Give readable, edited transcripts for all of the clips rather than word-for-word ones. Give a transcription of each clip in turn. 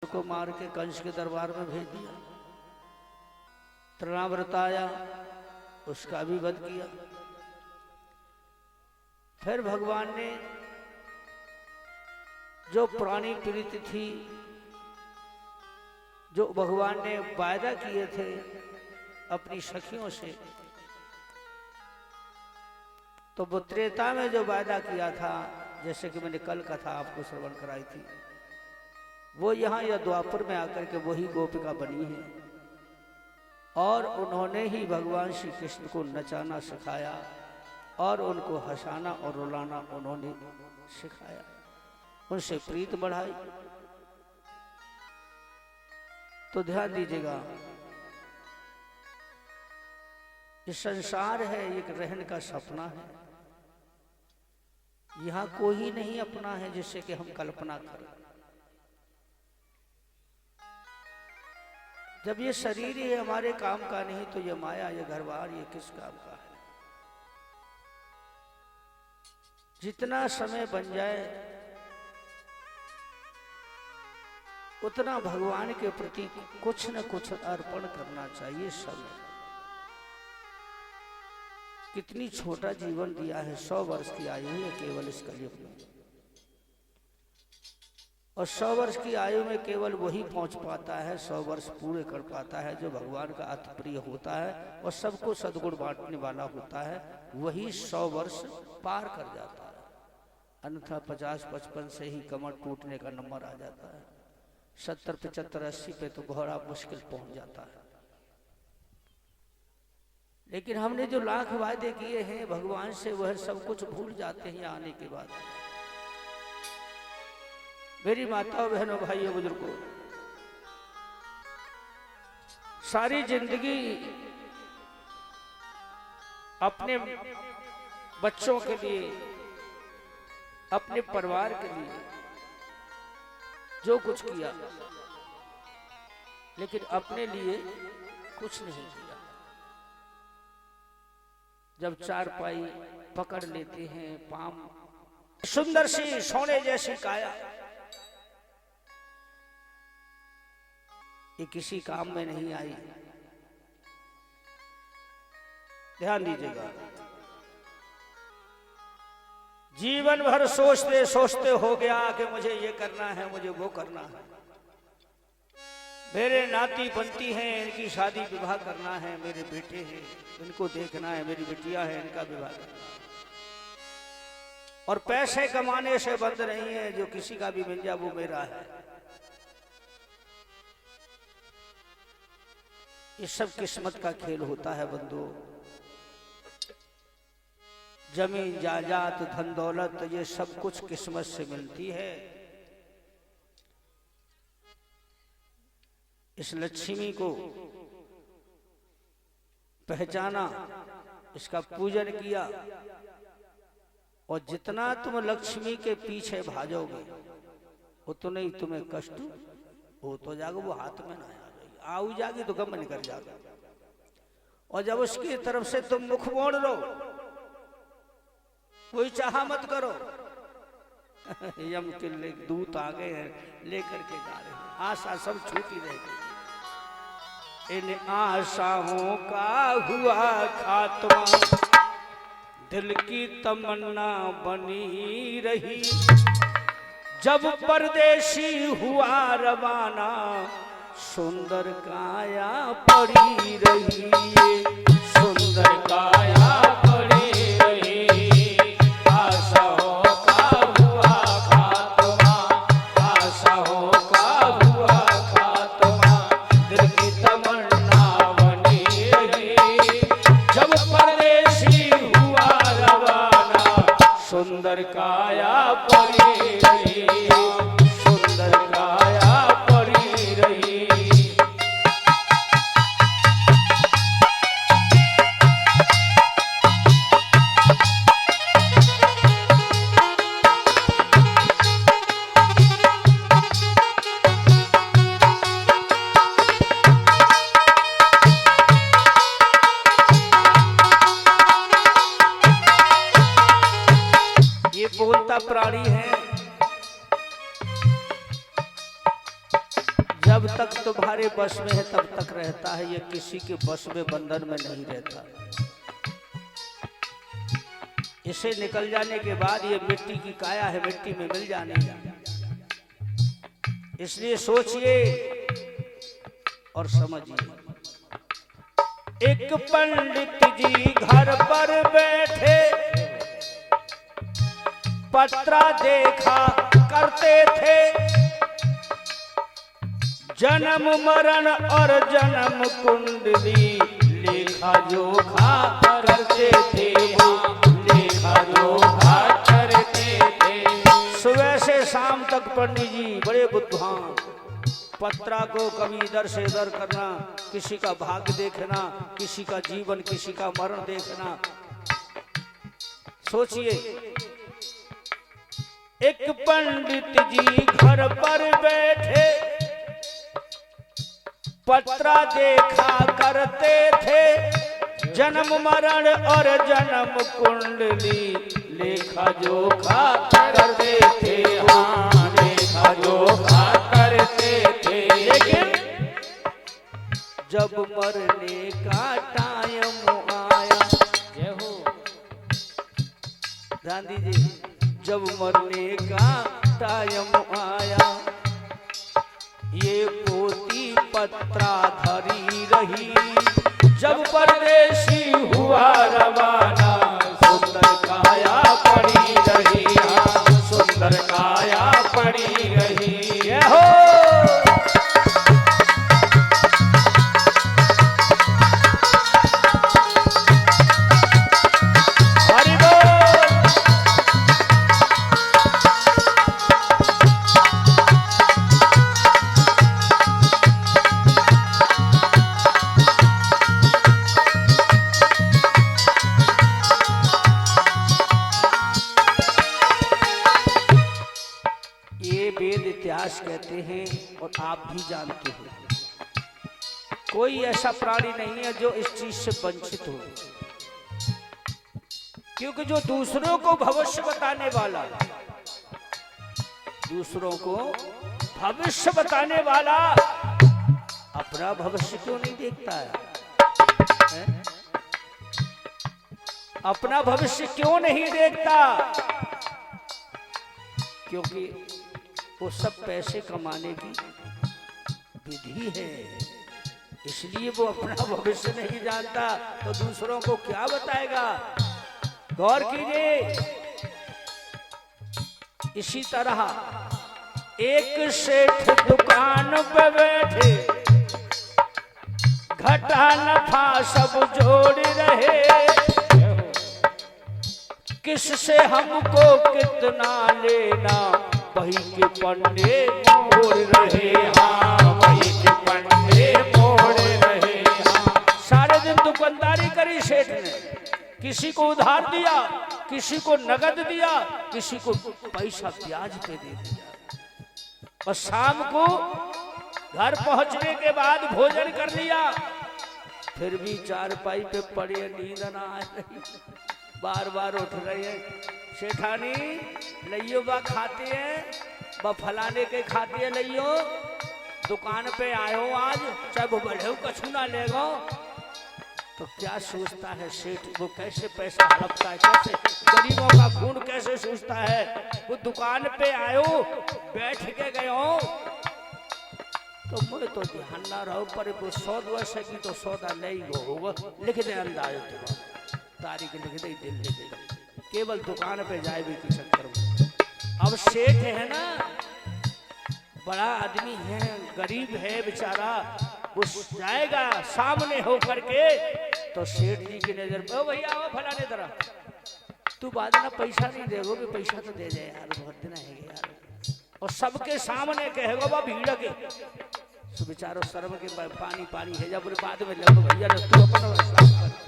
को मार के कंस के दरबार में भेज दिया। तृणाव्रत आया, उसका भी वध किया। फिर भगवान ने जो पुरानी प्रीति थी, जो भगवान ने वायदा किए थे अपनी सखियों से, तो वो त्रेता में जो वायदा किया था, जैसे कि मैंने कल कथा आपको श्रवण कराई थी, वो यहाँ या द्वापर में आकर के वही गोपिका बनी है और उन्होंने ही भगवान श्री कृष्ण को नचाना सिखाया और उनको हंसाना और रुलाना उन्होंने सिखाया, उनसे प्रीत बढ़ाई। तो ध्यान दीजिएगा, ये संसार है, एक रहन का सपना है। यहाँ कोई नहीं अपना है जिससे कि हम कल्पना करें। जब ये शरीर ही हमारे काम का नहीं, तो ये माया, ये घरबार, ये किस काम का है? जितना समय बन जाए उतना भगवान के प्रति कुछ न कुछ अर्पण करना चाहिए। समय कितनी छोटा जीवन दिया है, 100 वर्ष की आयु है केवल इस कलयुग में, और 100 वर्ष की आयु में केवल वही पहुंच पाता है, 100 वर्ष पूरे कर पाता है जो भगवान का अति प्रिय होता है और सबको सद्गुण बांटने वाला होता है, वही 100 वर्ष पार कर जाता है। अन्यथा 50-55 से ही कमर टूटने का नंबर आ जाता है, 70, 75, 80 पे तो घोड़ा मुश्किल पहुंच जाता है। लेकिन हमने जो लाख वादे किए हैं भगवान से, वह सब कुछ भूल जाते हैं आने के बाद। मेरी माताओं, बहनों, भाइयों, बुजुर्गों, सारी जिंदगी अपने बच्चों के लिए, अपने परिवार के लिए जो कुछ किया, लेकिन अपने लिए कुछ नहीं किया। जब चारपाई पकड़ लेते हैं, पाम सुंदर सी सोने जैसी काया, ये किसी काम में नहीं आई। ध्यान दीजिएगा, जीवन भर सोचते सोचते हो गया कि मुझे ये करना है, मुझे वो करना है, मेरे नाती बनती हैं, इनकी शादी विवाह करना है, मेरे बेटे हैं इनको देखना है, मेरी बिटिया है इनका विवाह करना है, और पैसे कमाने से बंद नहीं है, जो किसी का भी मिल जाए वो मेरा है। ये सब किस्मत का खेल होता है बंधु। जमीन जायदाद धन दौलत ये सब कुछ किस्मत से मिलती है। इस लक्ष्मी को पहचाना, इसका पूजन किया, और जितना तुम लक्ष्मी के पीछे भागोगे उतना ही तुम्हें कष्ट हो तो जाएगा, वो हाथ में ना आऊ जाएगी तो गम निकल जाएगा। और जब उसकी तरफ से तुम मुख मोड़ लो, कोई चाहा मत करो, यम के दूत आ गए हैं, लेकर के जा रहे हैं, आशा सब छूटी रहेगी। इन आशाओं का हुआ खात्मा, दिल की तमन्ना बनी रही, जब परदेशी हुआ रवाना, सुंदर काया पड़ी रही, सुंदर काया पड़ी रही, आशाओं का हुआ खात्मा, आशाओं का हुआ खात्मा, दिल की तमन्ना बनी रही, जब परदेशी हुआ रवाना, सुंदर काया पड़ी रही, सुंदर काया पड़ी रही। जब तक तुम्हारे बस में है तब तक रहता है, ये किसी के बस में बंधन में नहीं रहता। इसे निकल जाने के बाद ये मिट्टी की काया है, मिट्टी में मिल जाने। इसलिए सोचिए और समझिए। एक पंडित जी घर पर बैठे पत्रा देखा करते थे, जन्म मरण और जन्म कुंडली लेखा जोखा करते थे, लेखा जोखा करते थे। सुबह से शाम तक पंडित जी बड़े बुद्धिमान, पत्रा को कभी इधर से इधर करना, किसी का भाग्य देखना, किसी का जीवन किसी का मरण देखना। सोचिए, एक पंडित जी घर पर बैठे पत्रा देखा करते थे, जन्म मरण और जन्म कुंडली लेखा जोखा करते थे, हाँ लेखा जोखा करते थे। लेकिन जब मरने का टाइम आया, जय हो ध्यान दीजिए, जब मरने का टाइम आया, ये पोती पत्रा धरी रही, जब परदेसी हुआ रवाना, सुंदर काया पड़ी रही, सुंदर काया पड़ी रही। ये हो कहते हैं और आप भी जानते हैं, कोई ऐसा प्राणी नहीं है जो इस चीज से वंचित हो, क्योंकि जो दूसरों को भविष्य बताने वाला, दूसरों को भविष्य बताने वाला अपना भविष्य क्यों नहीं देखता है? अपना भविष्य क्यों नहीं देखता? क्योंकि वो सब पैसे कमाने की विधि है, इसलिए वो अपना भविष्य नहीं जानता, तो दूसरों को क्या बताएगा? गौर कीजिए। इसी तरह एक सेठ दुकान पे बैठे, घटा नफा सब जोड़ रहे, किससे हमको कितना लेना, वही के पन्ने मोड़ रहे, हाँ वही के पन्ने मोड़ रहे, हाँ। सारे दिन दुकानदारी करी सेठ ने, किसी को उधार दिया, किसी को नगद दिया, किसी को पैसा ब्याज पे दे दिया, और शाम को घर पहुंचने के बाद भोजन कर लिया, फिर भी चारपाई पे पड़े, नींद ना आ रही, बार बार उठ रहे हैं। सेठानी लइयो बा खाते हैं, बा फलाने के खाते हैं लइयो, दुकान पे आयो आज, चाहे वो बढ़े कछु ना ले गो। तो क्या सोचता है सेठ, वो कैसे पैसा हड़पता है, कैसे गरीबों का खून कैसे सोचता है। वो दुकान पे आयो, बैठ के गयो, तो मुझे तो ध्यान ना रहो, पर वो 100 वर्ष की तो सौदा नहीं होगा, लिख दे अंदाज, तारीख लिख दे, दिन लिख दे, केवल दुकान पे जाए भी की चक्कर में। अब सेठ है ना, बड़ा आदमी है, गरीब है बेचारा, वो जाएगा सामने हो करके, तो सेठ जी की नजर पे, ओ भैया आओ फलाने तरह, तू बाद में पैसा नहीं देगो, भी पैसा तो दे दे यार, बहुत दिन है यार, और सबके सामने कहेगो बा भीड़ के, तो बेचारो शर्म के पानी पानी है, जब बाद में लगो भैया तू अपन।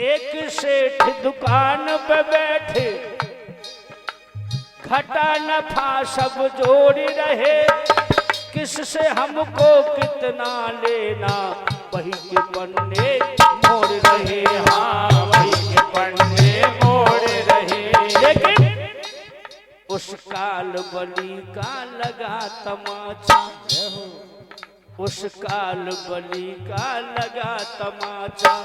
एक सेठ दुकान पे बैठे, घटा नफा सब जोड़ रहे, किससे हमको कितना लेना, वही के पन्ने मोड़ रहे, हाँ वही के पन्ने मोड़ रहे। लेकिन उस काल बलि का लगा तमाचा, उस काल बलि का लगा तमाचा,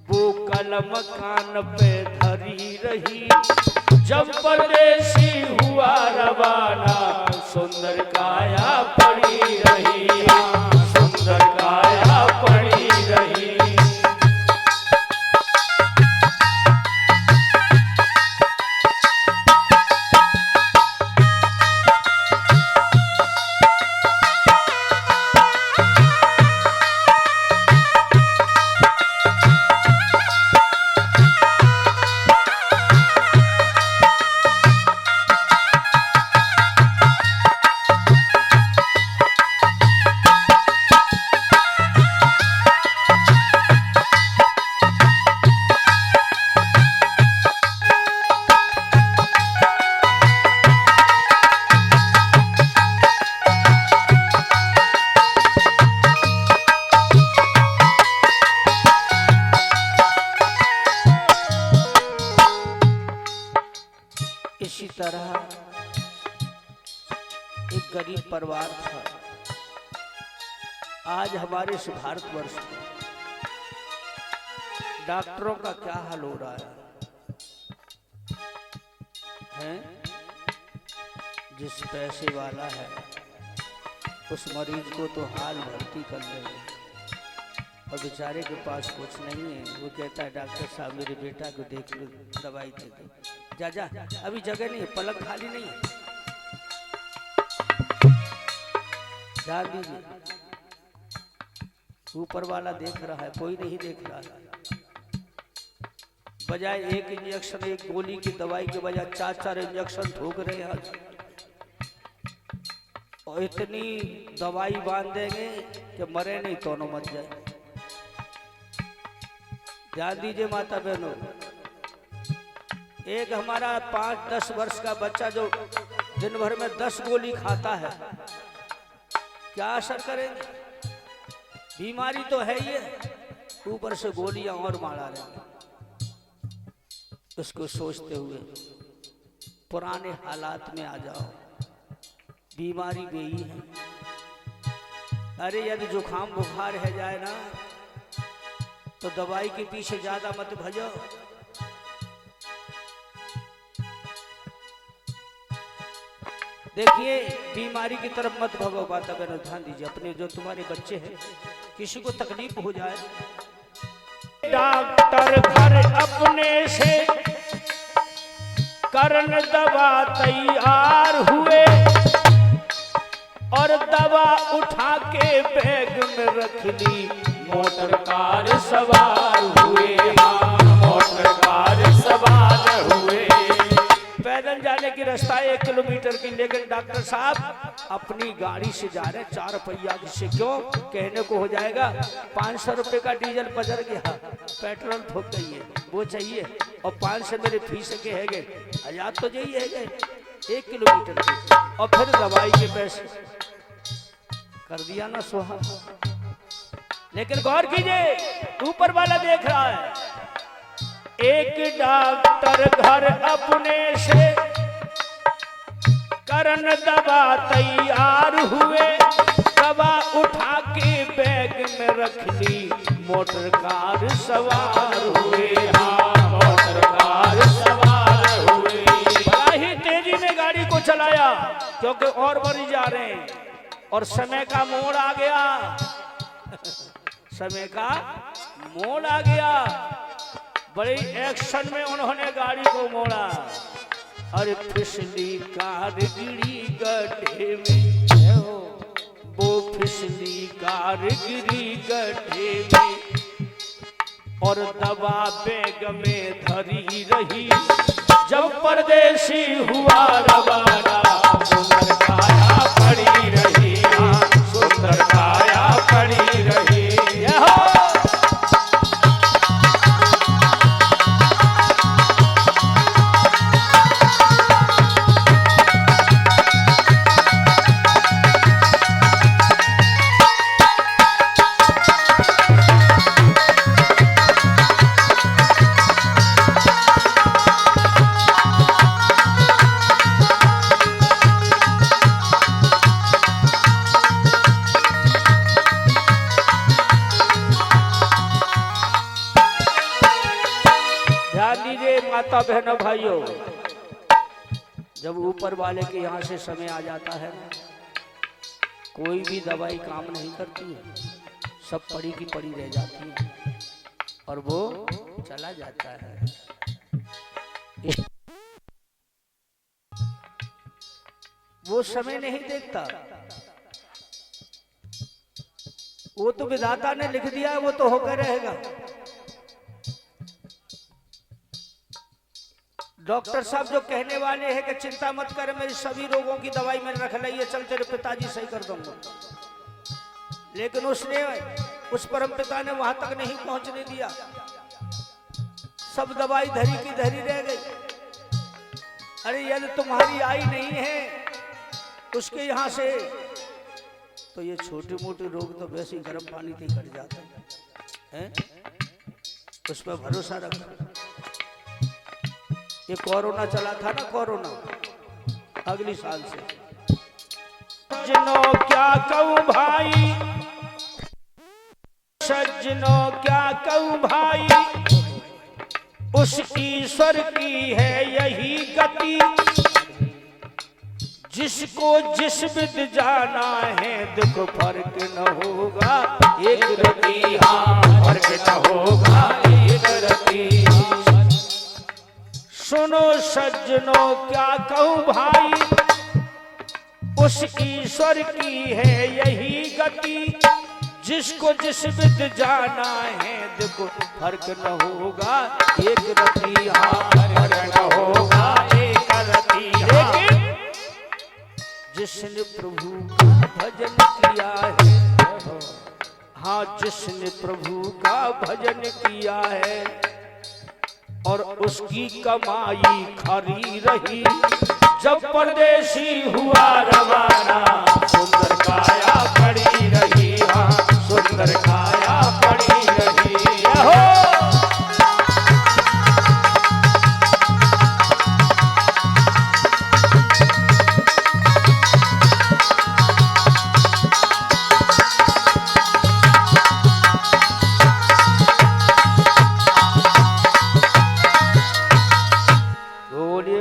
वो कलम कान पे धरी रही, जब परदेसी हुआ रवाना, सुंदर काया पड़ी रही, सुंदर काया पड़ी रही। इसी तरह एक गरीब परिवार था। आज हमारे इस भारतवर्ष में डॉक्टरों का क्या हाल हो रहा है? जिस पैसे वाला है उस मरीज को तो हाल भर्ती कर लेंगे, और बेचारे के पास कुछ नहीं है। वो कहता है डॉक्टर साहब मेरे बेटा को देख लो, दवाई दे दो। जा जा, अभी जगह नहीं है, पलंग खाली नहीं है, जा दीजिए। ऊपर वाला देख रहा है, कोई नहीं देख रहा है। बजाय एक इंजेक्शन, एक गोली की दवाई के बजाय 4-4 इंजेक्शन ठोक रहे हैं, और इतनी दवाई बांध देंगे कि मरे नहीं तो न मर जाए। ध्यान दीजिए माता बहनों, एक हमारा 5-10 वर्ष का बच्चा जो दिन भर में 10 गोली खाता है, क्या असर करेंगे? बीमारी तो है ही, ऊपर से गोलियां और मारा रहे। उसको सोचते हुए पुराने हालात में आ जाओ, बीमारी वही है। अरे यदि जुकाम बुखार है जाए ना, तो दवाई के पीछे ज्यादा मत भजो। देखिए, बीमारी की तरफ मत भगो। बात बहनों ध्यान दीजिए, अपने जो तुम्हारे बच्चे हैं किसी को तकलीफ हो जाए, डॉक्टर घर अपने से करन दवा तैयार हुए, और दवा उठा के बैग में रख ली, मोटर कार सवार हुए, मोटर कार सवार हुए। पैदल जाने की रास्ता 1 किलोमीटर की, लेकिन डॉक्टर साहब अपनी गाड़ी से जा रहे, 4 पहिया से। क्यों? कहने को हो जाएगा 500 रुपए का डीजल बजर गया, पेट्रोल ठोक गई है, वो चाहिए, और 500 मेरे फीस के है गए, 1000 तो यही है गए 1 किलोमीटर की, और फिर दवाई के पैसे कर दिया ना सुहा। लेकिन गौर कीजिए, ऊपर वाला देख रहा है। एक डॉक्टर घर अपने से करन दवा तैयार हुए, दवा उठा के बैग में रख ली, मोटर कार सवार हुए, हाँ मोटर कार सवार हुए। बड़ा ही तेजी में गाड़ी को चलाया, क्योंकि और मरीज जा रहे हैं, और समय का मोड़ आ गया, समय का मोड़ आ गया। बड़े एक्शन में उन्होंने गाड़ी को मोड़ा, अरे फिसली कार गिरी गड्ढे में, वो फिसली कार गिरी गड्ढे में, और दवा बैग में धरी रही, जब परदेसी हुआ रवाना, सुंदर काया पड़ी रही, सुंदर काया पड़ी रही। बहनों भाइयों, जब ऊपर वाले के यहाँ से समय आ जाता है ना, कोई भी दवाई काम नहीं करती है, सब पड़ी की पड़ी रह जाती है और वो चला जाता है। वो समय नहीं देखता, वो तो विधाता ने लिख दिया है, वो तो होकर रहेगा। डॉक्टर साहब जो कहने वाले हैं कि चिंता मत कर, मेरी सभी रोगों की दवाई मैंने रख ली है, चल तेरे पिताजी सही कर दूंगा, लेकिन उसने उस परम पिता ने वहां तक नहीं पहुंचने दिया। सब दवाई धरी की धरी रह गई। अरे यदि तुम्हारी आई नहीं है उसके यहाँ से, तो ये छोटे मोटे रोग तो वैसे ही गर्म पानी से कट जाते हैं, उस पर भरोसा रखो। ये कोरोना चला था ना, कोरोना अगली साल से। सज्जनों क्या कहूं भाई, सज्जनों क्या कहूं भाई, उस ईश्वर की है यही गति, जिसको जिस विद जाना है दुख फर्क न होगा एक रति, हाँ फर्क न होगा एक रति। सुनो सज्जनों क्या कहूं भाई, उस ईश्वर की है यही गति, जिसको जिस विद जाना है देखो फर्क न होगा एक रति, हाँ फर्क न होगा एक रति। लेकिन जिसने प्रभु का भजन किया है, हाँ जिसने प्रभु का भजन किया है और उसकी कमाई खरी रही, जब परदेसी हुआ रवाना सुंदर काया पड़ी रही, हाँ सुंदर काया पड़ी रही। हो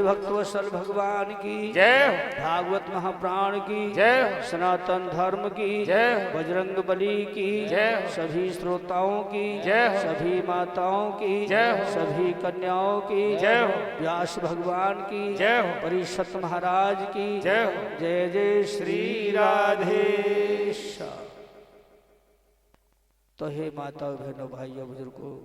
भक्तवत्सल भगवान की जय, भागवत महाप्राण की जय, सनातन धर्म की जय, बजरंग बली की जय, सभी श्रोताओं की जय, सभी माताओं की जय, सभी कन्याओं की जय, व्यास भगवान की जय, परिषद महाराज की जय। जय जय श्री राधेश। तो हे माता बहनों भाइयों बुजुर्गों,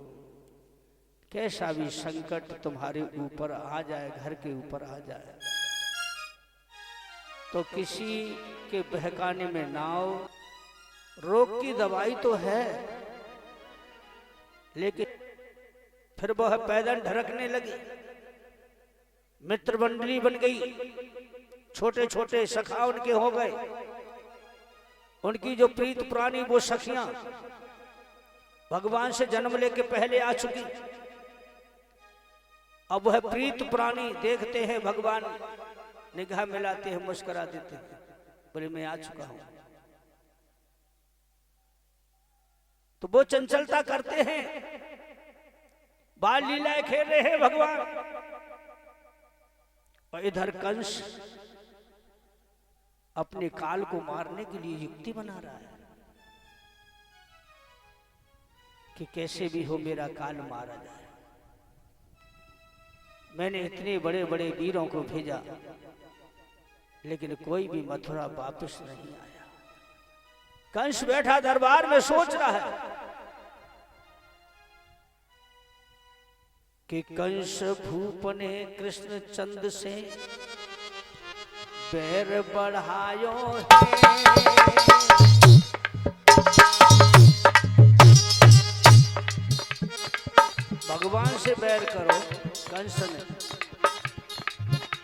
कैसा भी संकट तुम्हारे ऊपर आ जाए, घर के ऊपर आ जाए, तो किसी के बहकाने में ना आओ। रोग की दवाई तो है, लेकिन फिर वह पैदल ढरकने लगी, मित्र मंडली बन गई, छोटे छोटे सखा उनके हो गए, उनकी जो प्रीत प्राणी वो सखियां भगवान से जन्म लेके पहले आ चुकी, अब वह प्रीत प्राणी देखते हैं भगवान, निगाह मिलाते हैं, मुस्कुरा देते हैं, बोले मैं आ चुका हूं। तो वो चंचलता करते हैं, बाल लीलाएं खेल रहे हैं भगवान, और इधर कंस अपने काल को मारने के लिए युक्ति बना रहा है कि कैसे भी हो मेरा काल मारा जाए। मैंने इतने बड़े बड़े वीरों को भेजा, लेकिन कोई भी मथुरा वापस नहीं आया। कंस बैठा दरबार में सोच रहा है कि कंस भूप ने कृष्ण चंद से बैर बढ़ायो है, भगवान से बैर करो। कंस ने,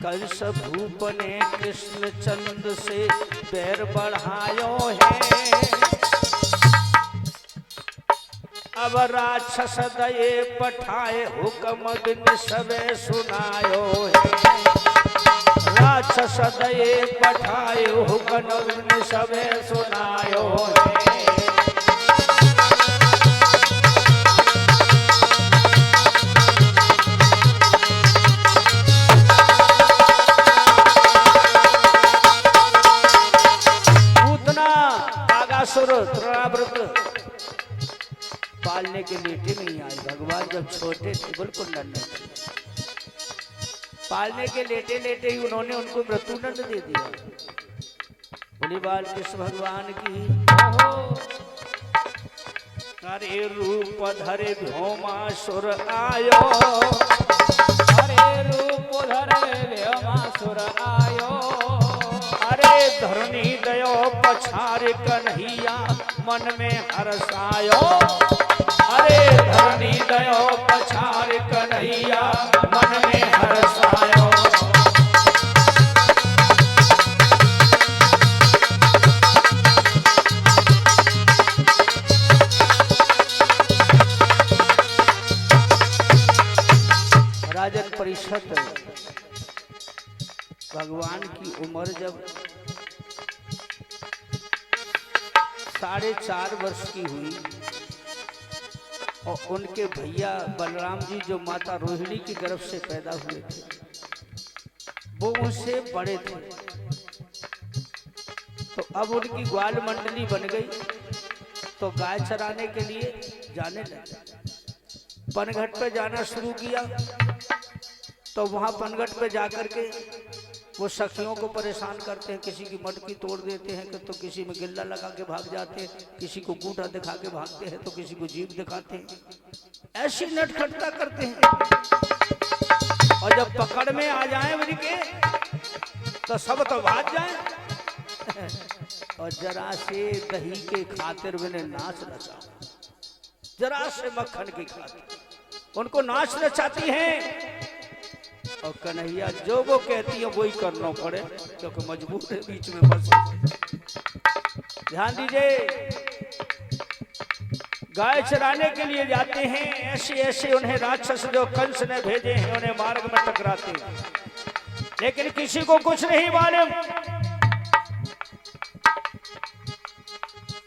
कंस भूप ने कृष्ण चंद से बैर बढ़ायो है, अब राक्षस दये पठाए हुक्म दिन सबे सुनायो है, राक्षस दये पठाए हुक्म दिन सबे सुनायो है। पालने के लेटे नहीं आए। भगवान जब छोटे थे बिल्कुल नन्हे थे, पालने के लेटे लेटे ही उन्होंने उनको मृत्युदंड दे दिया। बोली बाल कृष्ण भगवान की। अरे रूप धरे भौमासुर आयो, अरे रूप धरे व्योमासुर आयो, अरे धरनी दयो पछार कन्हैया मन में हर्षायो, अरे धरनी दयो पछार कन्हैया मन में हर्षायो। राजन परिषद भगवान की उम्र जब 4.5 वर्ष की हुई और उनके भैया बलराम जी जो माता रोहिणी की गर्भ से पैदा हुए थे वो उनसे बड़े थे, तो अब उनकी ग्वाल मंडली बन गई। तो गाय चराने के लिए जाने लगे, पनघट पे जाना शुरू किया। तो वहां पनघट पे जाकर के वो सखियों को परेशान करते हैं, किसी की मटकी तोड़ देते हैं तो किसी में गिल्ला लगा के भाग जाते हैं, किसी को गूठा दिखा के भागते हैं तो किसी को जीभ दिखाते हैं, ऐसी नटखटता करते हैं। और जब पकड़ में आ जाए उनके तो सब तो भाग जाए। और जरा से दही के खातिर उन्हें नाच नचा, जरा से मक्खन की खातिर उनको नाच नचाती हैं। और कन्हैया जो वो कहती है वही करना पड़े, क्योंकि मजबूर है बीच में बस। ध्यान दीजिए, गाय चराने के लिए जाते हैं, ऐसे ऐसे उन्हें राक्षस जो कंस ने भेजे हैं उन्हें मार्ग में टकराते हैं, लेकिन किसी को कुछ नहीं मालूम।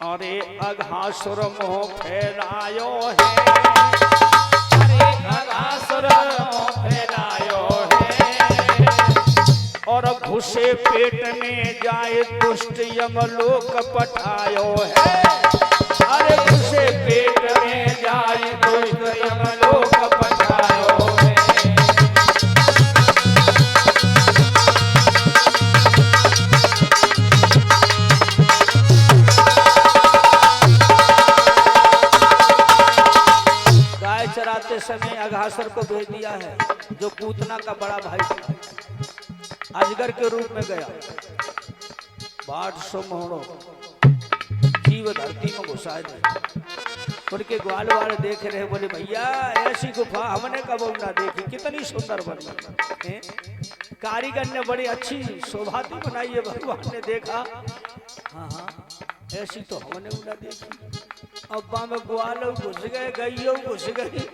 अरे अघासुर मोह फैलायो है, अरे अघासुर मोह फैलायो है, और घुसे पेट में जाए दुष्ट यमलोक पठायो है। अरे घुसे पेट में जाए दुष्ट यमलोक पठायो है। गाय चराते समय अघासुर को भेज दिया है, जो पूतना का बड़ा भाई था, अजगर के रूप में गया। 800 मोहड़ो जीव धरती में घुसाए थे। उनके ग्वाल वाले देख रहे, बोले भैया ऐसी गुफा हमने कब ना देखी, कितनी सुंदर बनी, कारीगर ने बड़ी अच्छी शोभा बनाई है। भगवान ने देखा, हाँ हाँ ऐसी तो हमने ना देखी। अब्बा में ग्वाल घुस गए, गईयो घुस गई,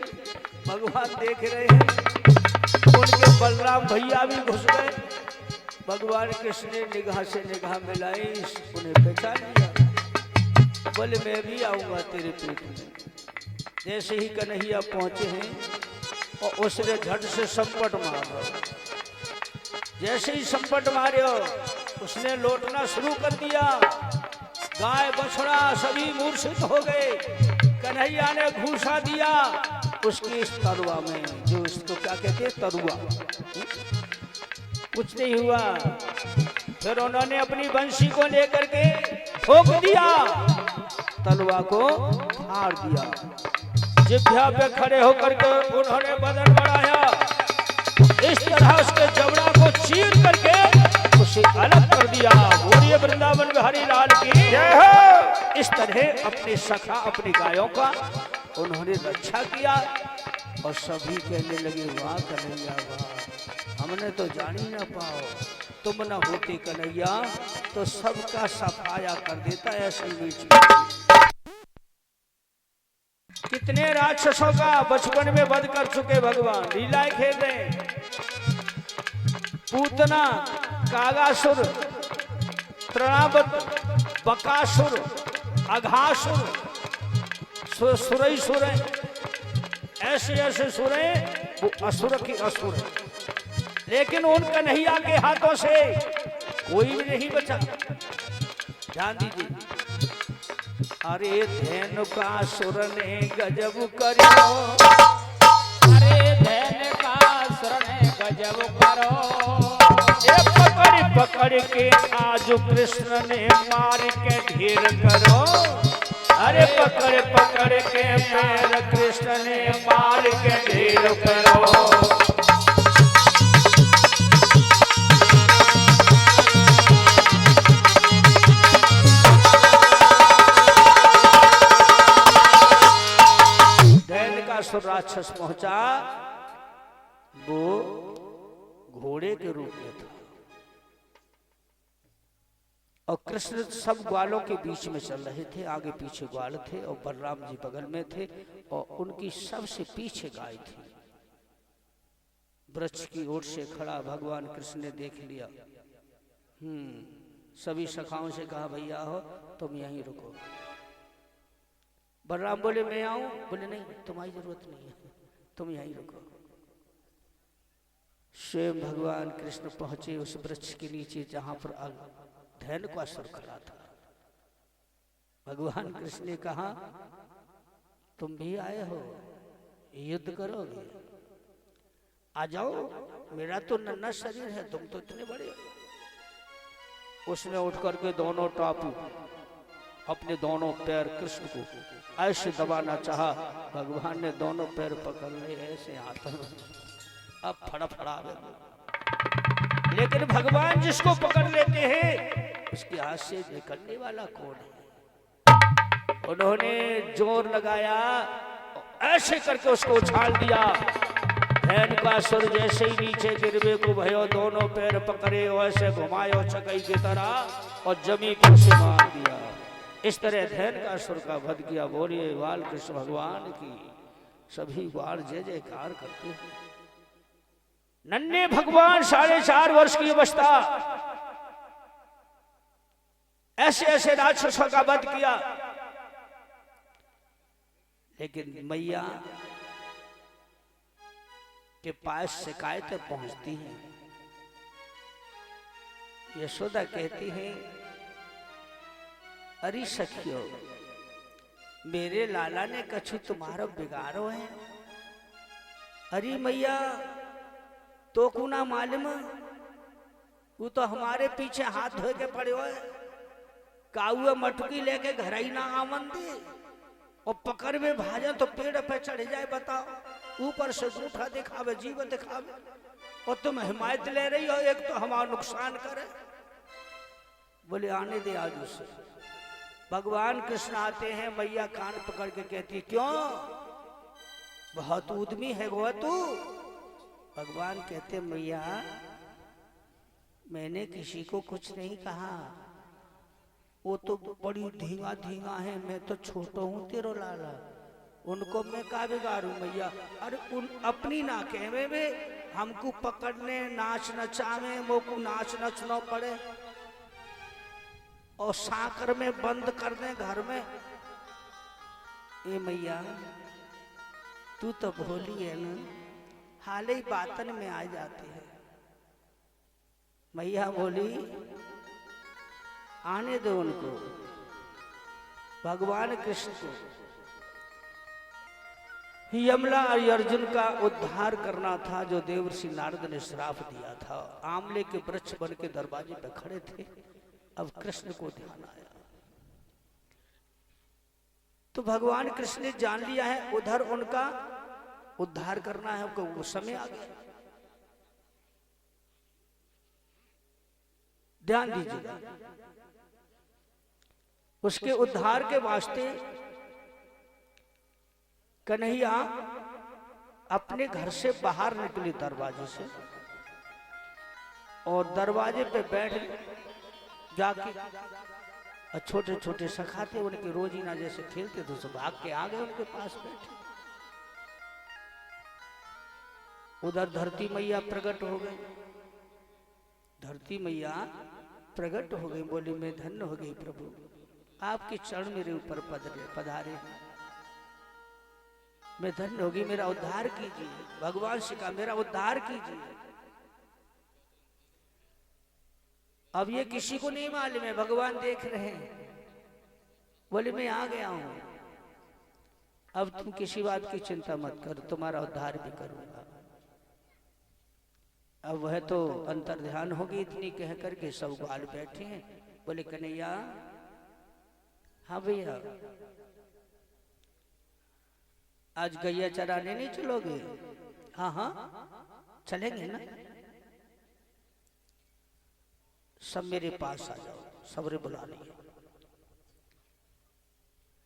भगवान देख रहे हैं। उनके बलराम भैया भी घुस गए। भगवान कृष्ण ने निगाह से निगाह मिलाई, उन्हें पहचान लिया। बोले मैं भी आऊंगा तेरे पेट में। जैसे ही कन्हैया पहुंचे हैं और उसने झट से संपट मारा, जैसे ही संपट मारे उसने लौटना शुरू कर दिया। गाय बछड़ा सभी मूर्छित हो गए। कन्हैया ने घूसा दिया उसकी इस तरुआ में, जो इसको क्या कहते हैं तरुआ, कुछ नहीं हुआ। फिर उन्होंने अपनी बंशी को लेकर के ठोक दिया, तलवा को फाड़ दिया। जिभ्या पे खड़े होकर के उन्होंने बदन बढ़ाया, इस तरह उसके जबड़ा को चीर करके उसे अलग कर दिया। बोलिए वृंदावन बिहारी लाल की जय हो। इस तरह अपने सखा अपनी गायों का उन्होंने रक्षा किया और सभी कहने लगे वाह कन्हैया वाह, हमने तो जान ही ना पाओ, तुम न होते कन्हैया तो सबका सफाया कर देता ऐसी मीठी। कितने राक्षसों का बचपन में वध कर चुके भगवान, लीलाएं खेल रहे। पूतना, कागासुर, तृणावत, बकासुर, अघासुर, सुरई ऐसे ऐसे सुरे वो असुर की असुर, लेकिन उन कन्हैया के हाथों से कोई भी नहीं बचा। ध्यान दीजिए, अरे धैन का सुर ने गजब करो, अरे धैन का सुर ने गजब करो। ये पकड़ पकड़ के आज कृष्ण ने मार के ढेर करो। अरे पकड़ पकड़ के पैर कृष्ण ने मार के ढेर करो। दैनकासुर राक्षस पहुंचा, वो घोड़े के रूप में था और कृष्ण सब ग्वालों के बीच में चल रहे थे। आगे पीछे ग्वाल थे और बलराम जी बगल में थे और उनकी सबसे पीछे गाय थी। वृक्ष की ओर से खड़ा भगवान कृष्ण ने देख लिया। सभी सखाओं से कहा भैया हो तुम यहीं रुको। बलराम बोले मैं आऊं, बोले नहीं तुम्हारी जरूरत नहीं है, तुम यहीं रुको। स्वयं भगवान कृष्ण पहुंचे उस वृक्ष के नीचे जहां पर धैनकासुर खड़ा था। भगवान कृष्ण ने कहा तुम भी आए हो, युद्ध करोगे? आ जाओ, मेरा तो नन्हा शरीर है, तुम तो इतने बड़े हो। उसने उठ करके दोनों टापू अपने दोनों पैर कृष्ण को ऐसे दबाना चाहा। भगवान ने दोनों पैर पकड़ लिए ऐसे हाथों में, अब फड़फड़ा गए। लेकिन भगवान जिसको पकड़ लेते हैं उसके हाथ से निकलने वाला कौन है? उन्होंने जोर लगाया, ऐसे करके उसको उछाल दिया। धैनकासुर जैसे ही नीचे गिरवे को भयो, दोनों पैर पकड़े वैसे घुमायो चकई की तरह और जमीन पर से मार दिया। इस तरह धैनकासुर का वध किया। बोलिए बाल कृष्ण भगवान की। सभी बाल जय जयकार करते हैं। नन्हे भगवान 4.5 वर्ष की अवस्था ऐसे ऐसे राक्षसों का वध किया। लेकिन मैया के पास शिकायतें पहुंचती हैं। यशोदा कहती है अरे सखियो, मेरे लाला ने कछु तुम्हारा बिगाड़ो है। अरे मैया तो को ना मालूम, वो तो हमारे पीछे हाथ धो के पड़े हो। काउआ मटकी लेके घर ही ना आवन दे और पकड़ में भाजा तो पेड़ पे चढ़ जाए। बताओ, ऊपर से जूठा दिखावे, जीव दिखावे और तुम हिमायत ले रही हो, एक तो हमारा नुकसान करे। बोले आने दे आज उसे। भगवान कृष्ण आते हैं, मैया कान पकड़ के कहती क्यों, बहुत उद्यमी है वो तू। भगवान कहते मैया मैंने किसी को कुछ नहीं कहा, वो तो बड़ी धींगा धींगा है, मैं तो छोटा हूँ तेरो लाला, उनको मैं का बिगाड़ू मैया। अरे उन अपनी ना कहवे में हमको पकड़ने नाच नचावे, मोको नाच नचना पड़े और साकर में बंद कर दे घर में। ए मैया तू तो भोली है ना, हाल ही बातन में आ जाती है। मैया बोली आने दो उनको। भगवान कृष्ण को यमला और अर्जुन का उद्धार करना था, जो देवर्षि नारद ने श्राप दिया था। आमले के वृक्ष बन के दरवाजे पे खड़े थे। अब कृष्ण को ध्यान आया तो भगवान कृष्ण ने जान लिया है उधर उनका उद्धार करना है, वो समय आ गया। ध्यान दीजिएगा, उसके उद्धार के वास्ते कन्हैया अपने घर से बाहर निकली दरवाजे से और दरवाजे पे बैठ जाके, और छोटे छोटे सखा थे उनके रोजीना जैसे खेलते थे, सब भाग के आ गए उनके पास बैठे। उधर धरती मैया प्रकट हो गई। धरती मैया प्रकट हो गई, बोली मैं धन्य हो गई प्रभु, आपके चरण मेरे ऊपर पधारे, मैं धन्य होगी, मेरा उद्धार कीजिए। भगवान से कहा मेरा उद्धार कीजिए। अब ये किसी को नहीं मालूम है, भगवान देख रहे हैं। बोले मैं आ गया हूं, अब तुम किसी बात की चिंता मत करो, तुम्हारा उद्धार भी करूंगा। अब वह तो अंतर ध्यान होगी इतनी कह करके सब ग्वाल बैठे हैं। बोले कन्हैया, हाँ भैया, आज गैया चराने नहीं चलोगे? हाँ हाँ चलेंगे ना, सब मेरे पास आ जाओ, सबरे बुला लिए।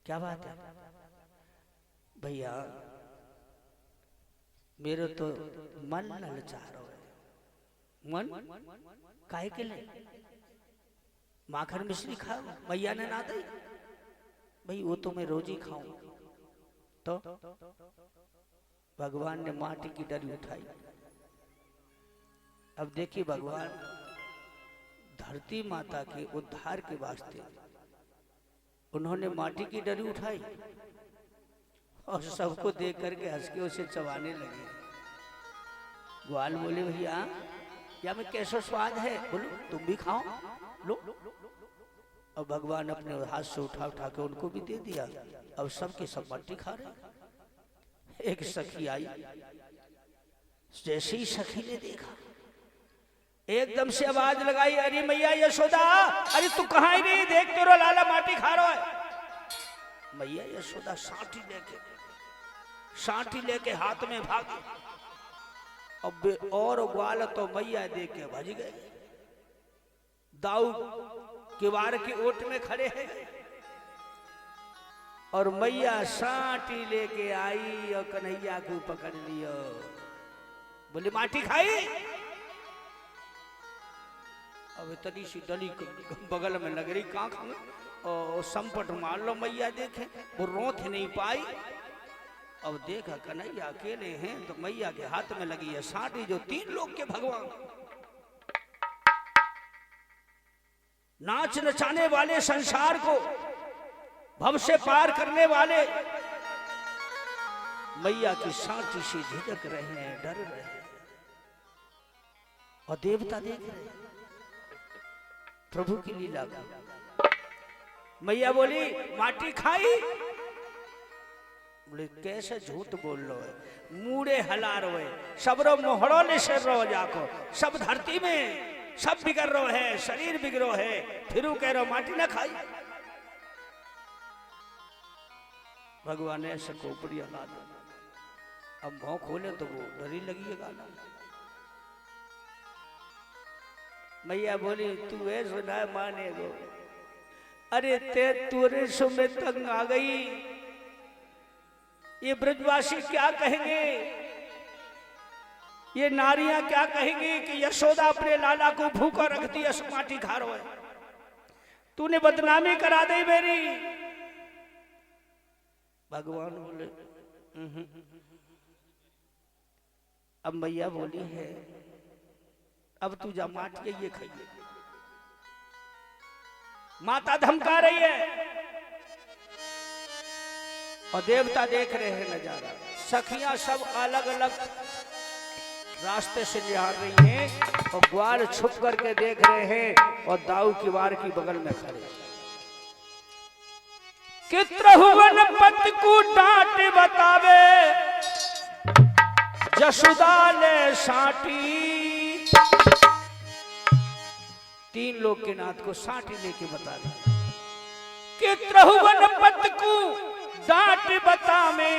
क्या बात है भैया, मेरे तो मन ललचा रहा है। मन काहे के लिए? माखन मिश्री खाओ, मैया ने ना दी भाई, वो तो मैं रोज ही खाऊं। तो भगवान ने माटी की डली उठाई। अब देखिए भगवान धरती माता के उद्धार के वास्ते उन्होंने माटी की डली उठाई और सबको देख करके हंस के उसे चबाने लगे। ग्वाल बोले भैया, या में कैसा स्वाद है? बोलो तुम भी खाओ, लो। और भगवान अपने हाथ से उठा उठा के उनको भी दे दिया। अब सबके सब मट्टी खा रहे। एक सखी आई, जैसे ही सखी ने देखा एकदम से आवाज लगाई, अरे मैया यशोदा, अरे तू कहाँ गई? देख तेरो लाला माटी खा रहा है। मैया यशोदा साठी लेके हाथ में भागी। अब और ग्वाल तो मैया देख के भज गए। दाऊ किवाड़ की ओट में खड़े हैं और मैया साटी लेके आई और कन्हैया को पकड़ लियो। बोले माटी खाई? अब इतनी सी डली बगल में लग रही, कहाँ खाऊं? और संपट मार लो मैया देखे, वो रोथ नहीं पाई। अब देखा कन्हैया अकेले हैं तो मैया के हाथ में लगी है साटी, जो 3 लोग के भगवान, नाच नचाने वाले, संसार को भव से पार करने वाले, मैया की साटी से झिझक रहे हैं, डर रहे हैं। और देवता देख रहे हैं प्रभु की लीला को। मैया बोली माटी खाई? बोले कैसे झूठ बोल लो है, मूड़े हला रोए, सबरो मोहड़ो ने से रो जाको, सब धरती में सब बिगड़ रो है, शरीर बिगड़ो है, फिर कह रो माटी ना खाई। भगवान ऐसे खोपड़ी हला दो। अब मुंह खोले तो वो डरी लगी है गाना। मैया बोली तू ऐसो ना माने गो, अरे ते तुरे सो में तंग आ गई, ये ब्रजवासी क्या कहेंगे, ये नारियां क्या कहेंगी कि यशोदा अपने लाला को भूखा रखती है, माटी खा रहा है, तूने बदनामी करा दी मेरी। भगवान बोले अब मैया बोली है अब तू जा माटी ये खाइए। माता धमका रही है और देवता देख रहे हैं नजारा। सखियां सब अलग अलग रास्ते से निहार रही हैं और ग्वाल छुप करके देख रहे हैं और दाऊ किवाड़ की बगल में खड़े। कित्रहुवन पति को डांट बतावे, जसुदा ले साटी। 3 लोग के नाथ को साटी लेके बता दे। कित्रहुवन पति को डांट बतावे,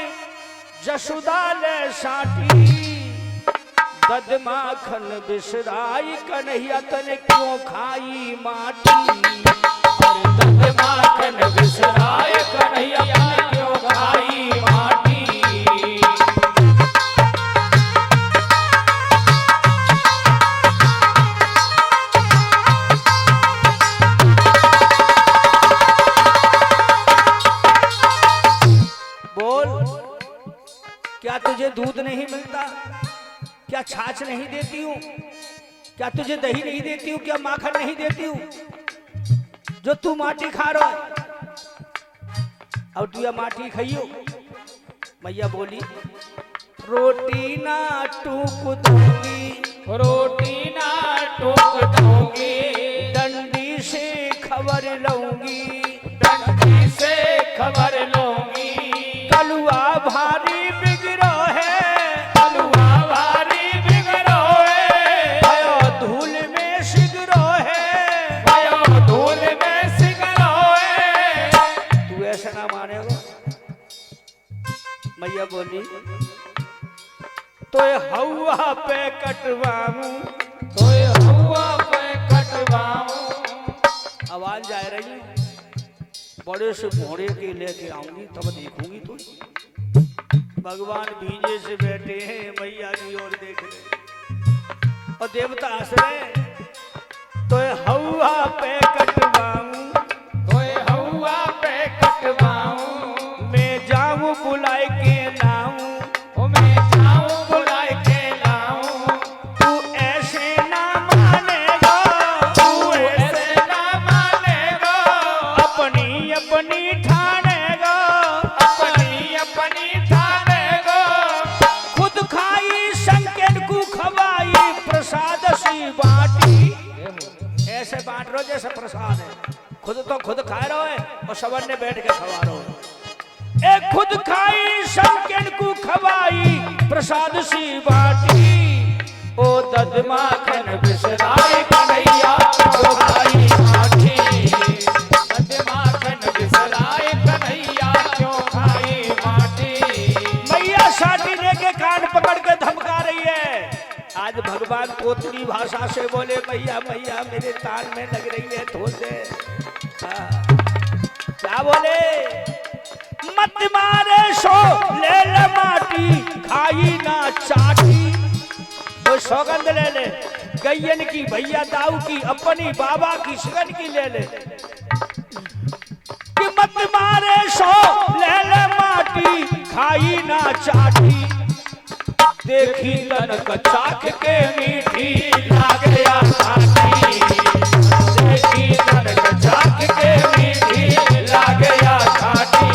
जसुदा ले साटी। दद माखन बिसराई, कन्हैया तने क्यों खाई माटी। दद माखन बिसराई, कन्हैया तने क्यों खाई माटी। बोल क्या तुझे दूध नहीं मिलता? क्या छाछ नहीं देती हूँ? क्या तुझे दही नहीं देती हूँ? क्या माखन नहीं देती हूँ जो तू माटी खा रहा है? और तू या माटी खाइयो। मैया बोली रोटी ना टूक दूंगी, रोटी ना टूक दूंगी, डंडी से खबर लूंगी, डंडी से खबर लूंगी। कलुआ भारी बिगड़ो है, कलुआ भारी बिगड़ो है, भयो धूल में सिगरो है, भयो धूल में सिगरो है। तू ऐसा ना मानेगा। मैया बोली तो हवा पे कटवाऊं, तो हुआ पे कटवाऊं। आवाज जा रही बड़े से घोड़े के लेके आऊंगी तब देखूंगी तो। भगवान भीजे से बैठे हैं, मैया की ओर देख रहे और देवता हंस रहे। तो हवा पे कटवाऊं, तो हुआ पे कटवाऊं। मैं जाऊं बुलाए के लाऊं, ओ मैं जाऊं बुलाए के लाऊं। तू ऐसे ना मानेगा, तू ऐसे ना मानेगा, अपनी अपनी ठानेगा, अपनी अपनी ठानेगा। खुद खाई संकेत को खवाई, प्रसाद सी बाटी। ऐसे बांट रो जैसे प्रसाद है, खुद तो खुद खा रहे हो है और सबन ने बैठ के खवा रहे हो। एक खुद खाई संकेत को खवाई, प्रसाद सी बाटी। ओ दद माखन बिसराए कन्हैया जो खाई माटी। माखन बिसराए कन्हैया क्यों खाई माटी। मैया साटी लेके कान पकड़ के धमका रही है। आज भगवान पोतनी भाषा से बोले मैया मैया मेरे तान में लग रही है थोड़ दे। क्या बोले मत मारे सो ले ले माटी, खाई ना चाटी। वो सौगंध ले ले गैयन की, भैया दाऊ की, अपनी बाबा की, सुगन की ले ले कि मत मारे सो ले ले माटी, खाई ना चाटी। देखी तनक चाख के मीठी लाग गया साथी। देखी तनक चाख के मीठी लाग गया साथी।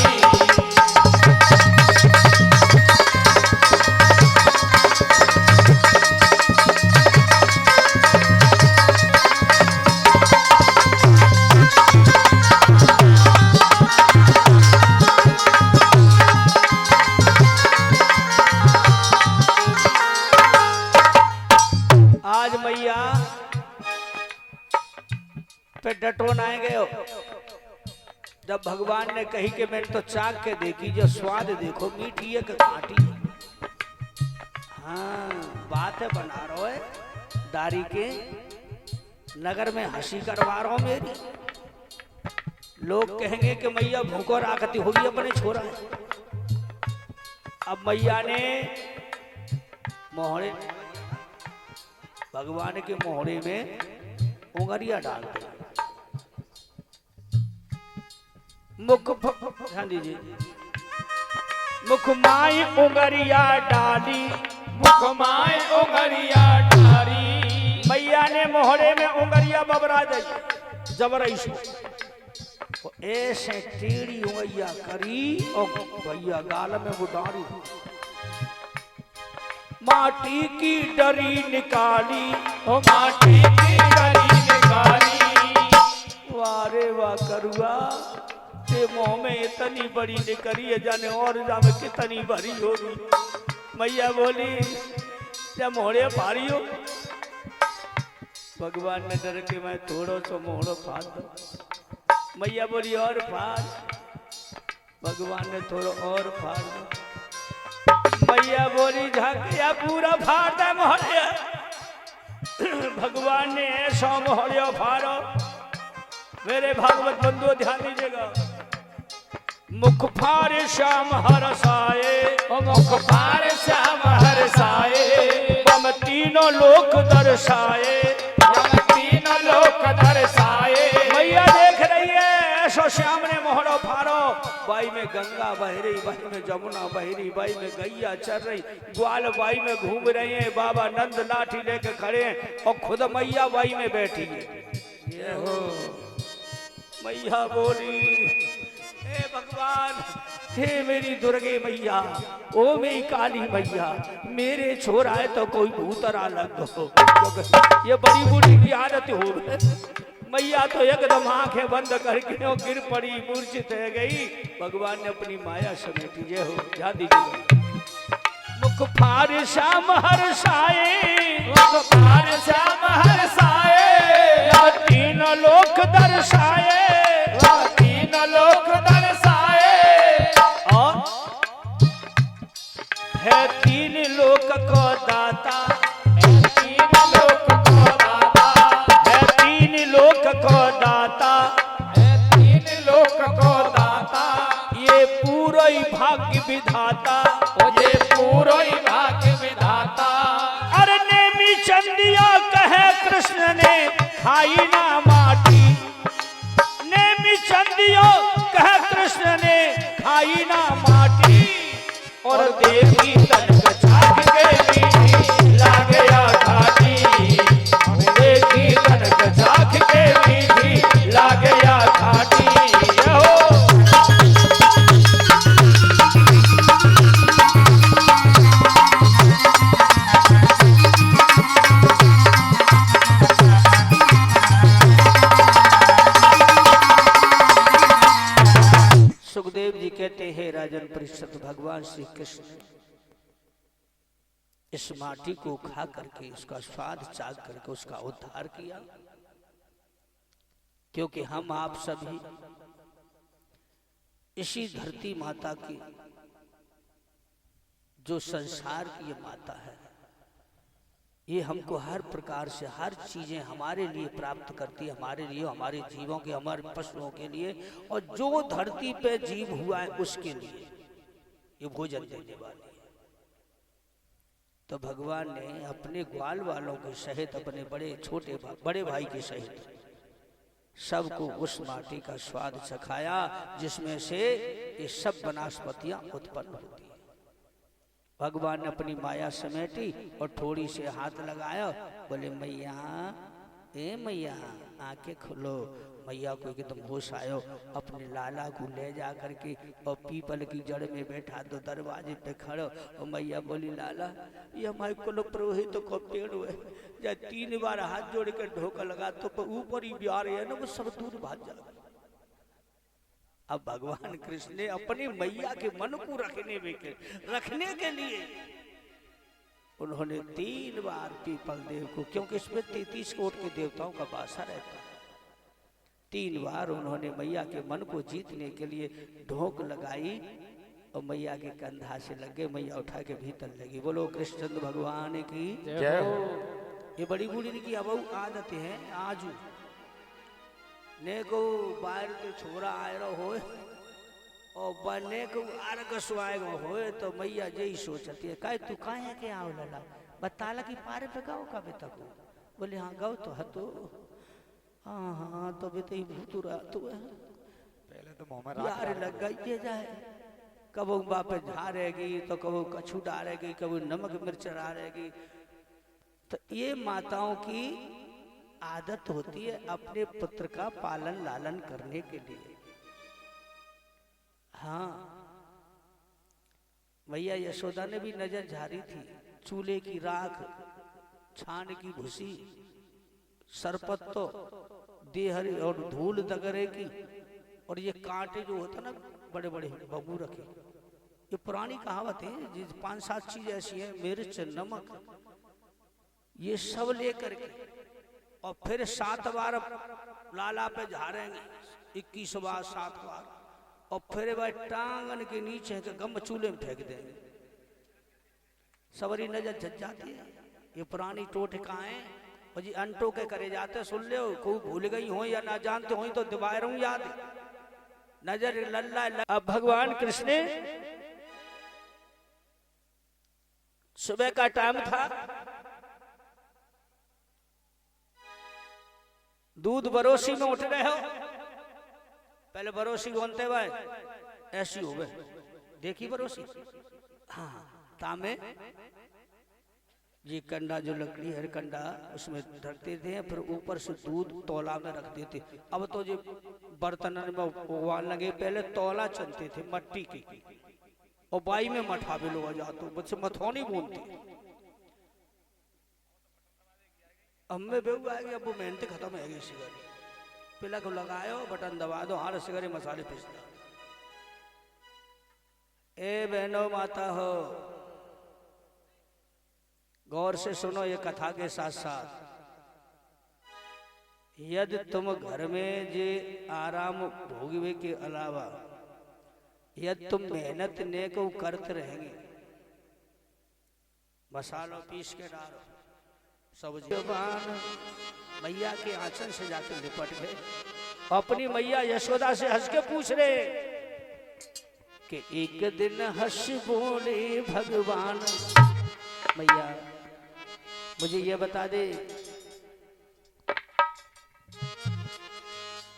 आज मैया पे डटोन आए गए हो। जब भगवान ने कही कि मैंने तो चाक के देखी, जो स्वाद देखो मीठी है कि खाटी। हाँ बात है बना रहा है दारी के नगर में हंसी करवा रहा हूं मेरी। लोग कहेंगे कि मैया भूखो राखती होगी अपने छोरा है। अब मैया ने मोहरे भगवान के मोहरे में उंगरिया डाल दी। मुख ध्यान दीजिए, मुख माई उंगरिया डाली, मुख माए उंगरिया डारी। मैया ने मोहरे में उंगरिया बबरा दी जबरईसो। ऐसे टेढ़ी उंगरिया करी और भैया गाल में वो डाली। माटी की डरी निकाली, ओ माटी की डरी निकाली। वारे वाह करुआ ते मुंह में इतनी बड़ी निकली है, जाने और जामे कितनी भरी होगी। मैया बोली क्या मोहरे भारी हो। भगवान ने डर के मैं थोड़ो सो मोहड़ो फाड़ दो। मैया बोली और फाड़। भगवान ने थोड़ा और फाड़ दो। मैया बोली झाकिया पूरा फाड़ दे मोहरे। भगवान ने ऐसा मोहरिया फाड़ो। मेरे भागवत बंधुओं ध्यान दीजिएगा। मुख फाड़ श्याम हरसाए, मुख फाड़ श्याम हरसाए। हम तीनों लोक दर्शाए, हम तीनों लोक दर्शाए। मैया देख रही है ऐसो श्याम ने मोहरो फाड़ो। बाई में गंगा बह रही, बाई में जमुना बह रही, बाई में गैया चल रही, ग्वाल बाई में घूम रहे हैं, बाबा नंद लाठी लेकर खड़े हैं और खुद मैया बाई में बैठी है। ये हो मैया बोली हे भगवान, हे मेरी दुर्गे मैया, ओ मेरी काली मैया, मेरे छोरा है तो कोई भूतरा लग दो। ये बड़ी बूढ़ी की आदत हो। मैया तो एकदम आंखें बंद करके और गिर पड़ी, मूर्छित रह गई। भगवान ने अपनी माया समेटी। जय हो, जा दीजिए। मुख फार श्याम हर्षाए, मुख फार श्याम हर्षाए, तीन लोक दर्शाए, तीन लोक दर्शाए, और है तीन लोक को दाता, तीन लोक को दाता, है तीन लोक को दाता, तीन लोक को दाता, ये पूरा ही भाग्य विधाता, ये पूरो ही भाग्य विधाता। अरे नेमी चंदिया कहे कृष्ण ने खाई ना माटी, नेमी चंदिया कहे कृष्ण ने खाई ना माटी, और देवी तनक झाग के मीठी लाग गया घाटी, देवी तनक झाग के मीठी लाग गया घाटी। हो सुखदेव जी कहते हैं, राजन परीक्षित, भगवान श्री कृष्ण इस माटी को खा करके, उसका स्वाद चाख करके उसका उद्धार किया, क्योंकि हम आप सभी इसी धरती माता की, जो संसार की ये माता है, ये हमको हर प्रकार से हर चीजें हमारे लिए प्राप्त करती है, हमारे लिए, हमारे जीवों के, हमारे पशुओं के लिए, और जो धरती पे जीव हुआ है उसके लिए ये भोजन देने वाली है। तो भगवान ने अपने ग्वाल वालों के सहित, अपने बड़े भाई के सहित सबको उस माटी का स्वाद चखाया, जिसमें से ये सब वनस्पतियां उत्पन्न होती है। भगवान ने अपनी माया समेटी और थोड़ी से हाथ लगाया, बोले मैया, ए मैया आंखें खोलो। मैया को एकदम होश आयो, अपने लाला को ले जा करके और पीपल की जड़ में बैठा दो, दरवाजे पे खड़ो। और मैया बोली, लाला ये हमारे कुल पुरोहित को पेड़ हुए, जब 3 बार हाथ जोड़ कर ढोका लगा तो ऊपर ही बिहार है ना, वो सब दूर भाग जाए। अब भगवान कृष्ण ने अपनी मैया के मन को रखने के लिए उन्होंने 3 बार पीपल देव को, क्योंकि इसमें 33 कोट के देवताओं का वासा रहता है, 3 बार उन्होंने मैया के मन को जीतने के लिए ढोक लगाई और मैया के कंधा से लगे, मैया उठा के भीतर लगी। बोलो कृष्णचंद्र भगवान की जय हो। ये बड़ी बूढ़ी की अब आदत है आजू ने को बाहर के छोरा आयो हो और बने को अर्घ सुआएगो हो, तो मैया यही सोचती है, कहे तू काहे के आओ लला, बताला कि पारे पे गाओ कब तक। बोले हाँ गाओ तो हतो, हाँ हाँ तो भी तो भूतुरा तू है, पहले तो मुंह में यार लग गई ये जाए, कबो बापे झाड़ेगी तो कबो कछू डालेगी, कबो नमक मिर्च डालेगी। तो ये माताओं की आदत होती है अपने पुत्र का पालन लालन करने के लिए। हाँ, मैया यशोदा ने भी नजर झारी थी, चूल्हे की राख, छान की भूसी, सरपत्तो, देहरी और धूल दगरे की, और ये कांटे जो होता ना बड़े बड़े बबू रखे, ये पुरानी कहावत है, 5-7 चीज ऐसी है, मिर्च, नमक, ये सब लेकर के, और फिर 7 बार लाला पे झाड़ेंगे, 21 बार 7 बार, और फिर वह टांगन के नीचे के गम चूल्हे में फेंक देंगे। सबरी नजर झट जाती है, ये पुरानी टोटकाएं और जी अंटो के करे जाते, सुन ले कोई भूल गई हो या ना जानते हो तो दिवाए रहूं याद, नजर लल्ला। अब भगवान कृष्ण सुबह का टाइम था, दूध बरोसी में उठ रहे हो, पहले बरोसी बनते भाई ऐसी हो गए, देखी बरोसी, हाँ तामे जी कंडा जो लकड़ी है कंडा उसमें रखते थे, फिर ऊपर से दूध तौला में रख देते। अब तो जो बर्तन में उबाल लगे, पहले तौला चलते थे मट्टी की, और बाई में मठावे लोग जाते, बच्चे मथौनी बोलते। अब मैं बेहू आएगी, अब वो मेहनत खत्म है इसी बार, पिलक लगायो, बटन दबा दो, हाथ से करे मसाले पीस दो। ए बहनों माता हो, गौर से सुनो ये कथा के साथ साथ। यदि तुम घर में जे आराम भोगवे के अलावा यदि तुम मेहनत ने को करते रहेंगे, मसालों पीस के डालो, सब्जी मैया के आंचल से जाकर लिपट गए। अपनी मैया यशोदा से हंस के पूछ रहे कि एक दिन हंस बोले भगवान, मैया मुझे ये बता दे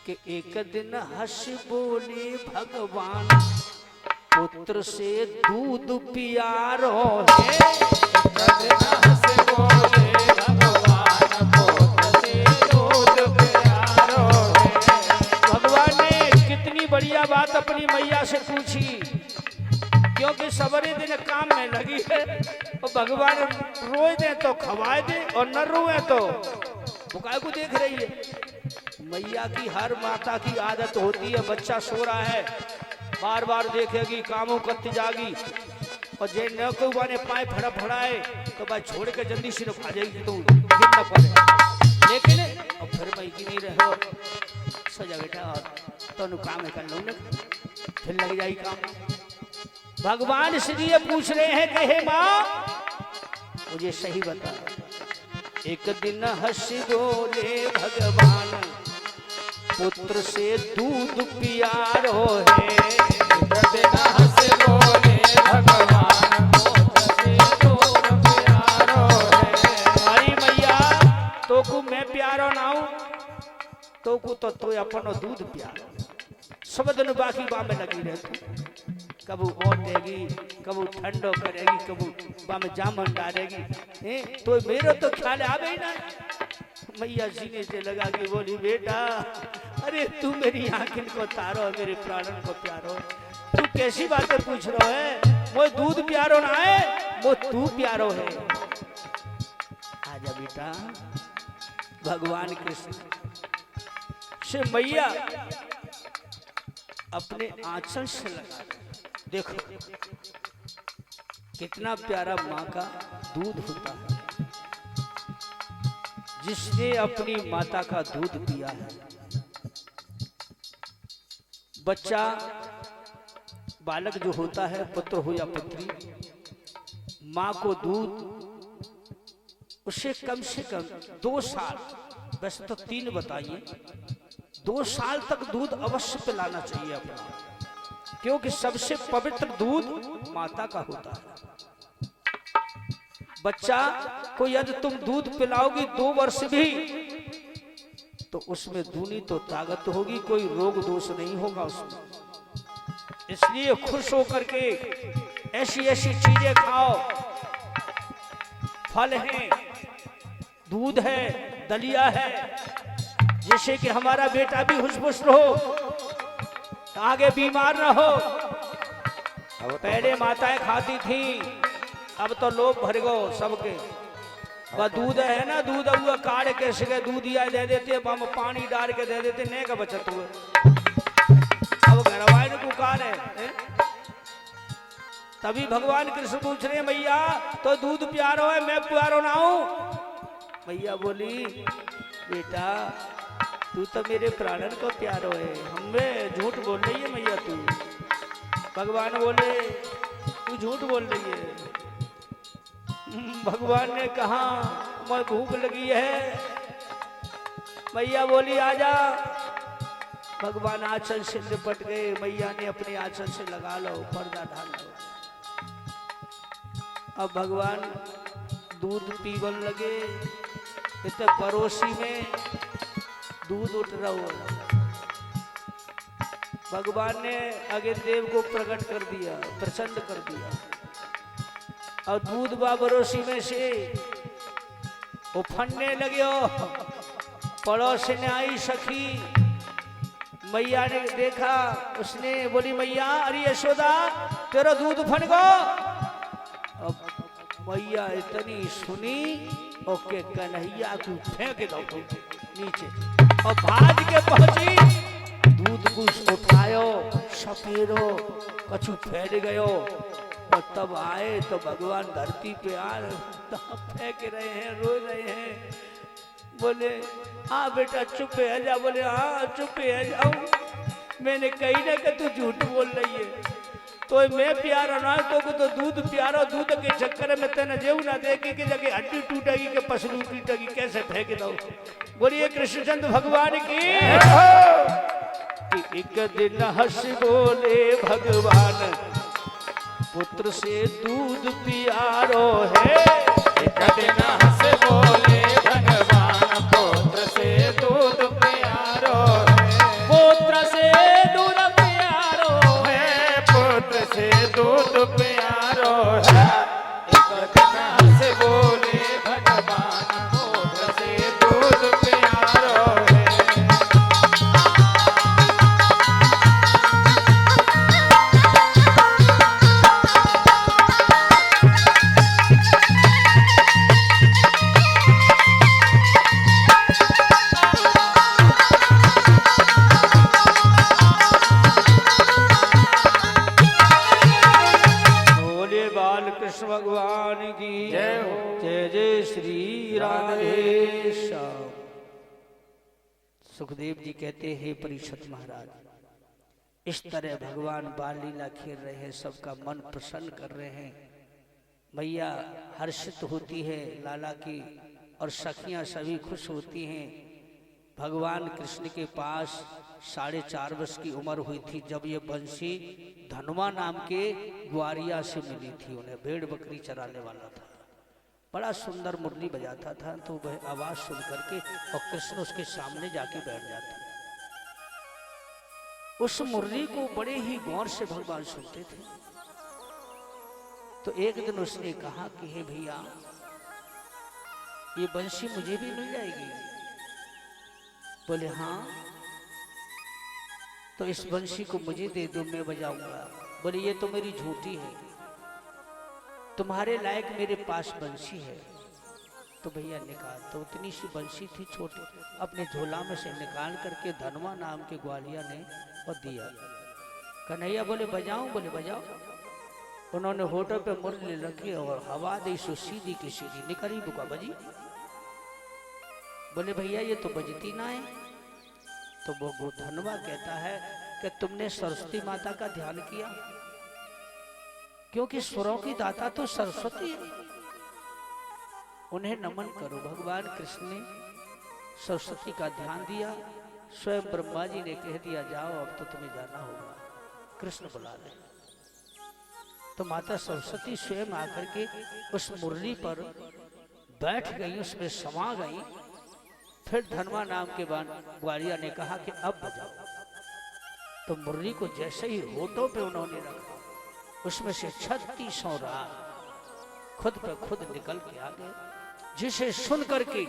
कि एक दिन हंस बोले भगवान, पुत्र से दूध पियारो है। हंस बोले भगवान, पुत्र से दूध पियारो है। भगवान ने कितनी बढ़िया बात अपनी मैया से पूछी, क्योंकि सवेरे दिन काम में लगी है। और भगवान रोए दे तो खवाए दे और न रोए तो बुकाए को देख रही है। मैया की हर माता की आदत होती है, बच्चा सो रहा है बार बार देखेगी, कामों करती जागी, और जे न कोई बाने पाए फड़ा फड़ाए तो भाई छोड़ के जल्दी से खा जाएगी, तो गिर न पड़े। लेकिन और फिर भाई की नहीं रहो, सजा बेटा तो काम कर लो न, फिर लग जाएगी काम। भगवान इसलिए पूछ रहे हैं कि हे माँ मुझे सही बता। एक दिन हंस बोले भगवान, पुत्र से दूध पियारो है। एक दिन हंस बोले भगवान, पुत्र से दूध पियारो है। हरी मैया तो को मैं प्यारो ना हूं, तो को तो अपनो दूध प्यारो। सब दिन बाकी बामे लगी रहती, कबू और देगी, कबू ठंडो करेगी, कबू बामे जामन डालेगी, तो मेरा तो ख्याल आ गई ना। मैया सीने से लगा के बोली, बेटा अरे तू मेरी आंखिन को तारो, मेरे प्राणन को प्यारो, तू कैसी बातें पूछ रहा है? वो दूध प्यारो ना है, वो तू प्यारो है। आजा बेटा। भगवान कृष्ण से मैया अपने आंचल से लगा, देखो कितना प्यारा माँ का दूध होता है। जिसने अपनी माता का दूध पिया है, बच्चा बालक जो होता है, पुत्र हो या पुत्री, माँ को दूध उसे कम से कम 2 साल, वैसे तो 3 बताइए, 2 साल तक दूध अवश्य पिलाना चाहिए अपना, क्योंकि सबसे पवित्र दूध माता का होता है। बच्चा को यदि तुम दूध पिलाओगी 2 वर्ष भी, तो उसमें दूनी तो ताकत होगी, कोई रोग दोष नहीं होगा उसमें। इसलिए खुश होकर के ऐसी ऐसी चीजें खाओ, फल है, दूध है, दलिया है, जिससे कि हमारा बेटा भी खुश रहो, आगे बीमार न हो। पहले माताएं खाती थी, अब तो लोग भर गो सबके। वह दूध है ना, दूध हुआ काट के सके दूध दिया दे देते, हम पानी डाल के दे देते, नहीं का बचत हुए। अब घरवाई ने पुकार है। तभी भगवान कृष्ण पूछ रहे मैया तो दूध प्यारो है, मैं प्यारो ना हूं। मैया बोली, बेटा तू तो मेरे प्राणन को प्यारो है, हमें झूठ बोल रही है मैया तू। भगवान बोले तू झूठ बोल रही है। भगवान ने कहा मैं भूख लगी है। मैया बोली आजा। भगवान आंचल से लिपट गए, मैया ने अपने आंचल से लगा लो, पर्दा ढाल लो। अब भगवान दूध पीवन लगे, इतने पड़ोसी में दूध उठ रहा हुआ। भगवान ने आगे देव को प्रकट कर दिया, प्रसन्न कर दिया, और दूध बाबरोसी में से उफनने लगे। पड़ोस ने आई सखी, मैया ने देखा, उसने बोली मैया अरे यशोदा तेरा दूध फन गो। अब मैया इतनी सुनी, ओके कन्हैया को फेंक दो नीचे। और भाज के पहुंची, दूध कुछ उठायो सपेरो कछु फैल गयो, और तब आए तो भगवान धरती पे आ फेंक रहे हैं, रो रहे हैं। बोले हाँ बेटा चुप है जा। बोले हाँ चुप है जाऊं, मैंने कही ना कि तू झूठ बोल रही है, तो मैं प्यारा ना तो दूध प्यारा, दूध के चक्कर में तेने जेऊ ना देगी कि जगह हड्डी टूटेगी कि पसलू टूटेगी, कैसे फेंक दो। बोलिए कृष्णचंद्र भगवान की। कि एक दिन हंस बोले भगवान, पुत्र से दूध प्यारो है। एक दिन हंस बोले भगवान, पुत्र से दूध प्यारो है। पुत्र से दूध प्यारो है, पुत्र से दूध प्यारो है। एक दिन हंस बोले भगवान, पुत्र से दूध प्यारो है। भगवान की जय हो। जय जय श्री राधे श्याम। सुखदेव जी कहते हैं परीक्षित महाराज, इस तरह भगवान बाल लीला खेल रहे हैं, सबका मन प्रसन्न कर रहे हैं। मैया हर्षित होती है लाला की, और सखियां सभी खुश होती हैं। भगवान कृष्ण के पास 4.5 वर्ष की उम्र हुई थी जब ये बंसी धनुमा नाम के ग्वारिया से मिली थी। उन्हें भेड़ बकरी चराने वाला था, बड़ा सुंदर मुरली बजाता था। तो वह आवाज सुन करके और कृष्ण उसके सामने जाके बैठ जाते। उस मुरली को बड़े ही गौर से भगवान सुनते थे। तो एक दिन उसने कहा कि हे भैया, ये बंसी मुझे भी मिल जाएगी? बोले हाँ, तो इस बंसी को मुझे दे दो, मैं बजाऊंगा। बोले ये तो मेरी झूठी है, तुम्हारे लायक मेरे पास बंसी है। तो भैया निकाल। तो उतनी सी बंसी थी छोटी, अपने झोला में से निकाल करके धनवा नाम के ग्वालिया ने और दिया। कन्हैया बोले बजाऊं? बोले बजाओ। उन्होंने होठों पे मुरली रखी और हवा दी, सो सीधी की सीधी निकली, बुका बजी। बोले भैया ये तो बजती ना है। तो वो धनवा कहता है कि तुमने सरस्वती माता का ध्यान किया? क्योंकि स्वरों की दाता तो सरस्वती है, उन्हें नमन करो। भगवान कृष्ण ने सरस्वती का ध्यान दिया। स्वयं ब्रह्मा जी ने कह दिया जाओ अब तो तुम्हें जाना होगा, कृष्ण बुला रहे। तो माता सरस्वती स्वयं आकर के उस मुरली पर बैठ गई, उसमें समा गई। फिर धनवा नाम के ग्वालिया ने कहा कि अब बजाओ। तो मुरली को जैसे ही होठों पे उन्होंने रखा, उसमें से 36 राग खुद पे खुद निकल के आ गए, जिसे सुन करके